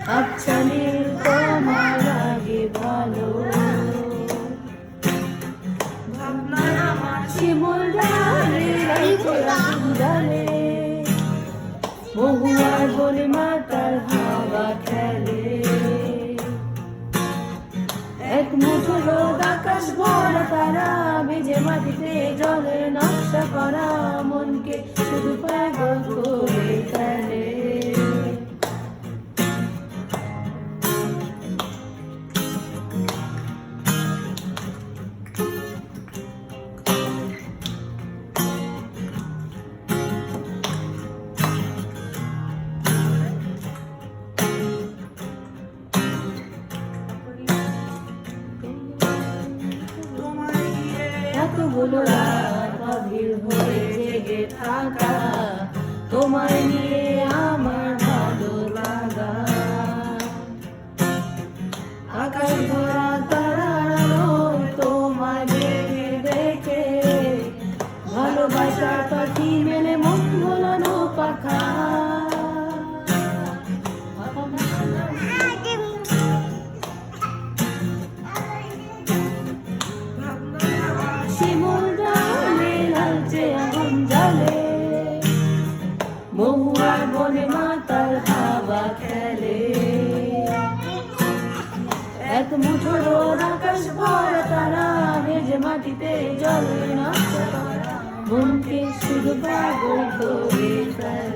আচ্ছা নীল তোমার আগে ভালো শিমুল ডালে ডালে মহুয়ার বনে মাতার হাওয়া খেলে এক মুঠো রোদ আকাশ ভরা তারা ভেজে মাটিতে জলের নকশা করা মনকে শুধু পাগল করে ফেলে এতগুলো রাত অধীর হয়ে জেগে থাকা তোমায় নিয়ে আমার ভালো লাগা আকাশ ভরা তারার আলো তোমায় দেখে দেখে ভালোবাসার পাখি মেলে মন ভোলানো পাখা মহুয়ার বনে মাতার হাওয়া খেলে এক মুঠো রোদ আকাশ ভরা তারা ভেজে মাটিতে জলে নষ্ট করা মনকে শুধু পাগল করে ফেলে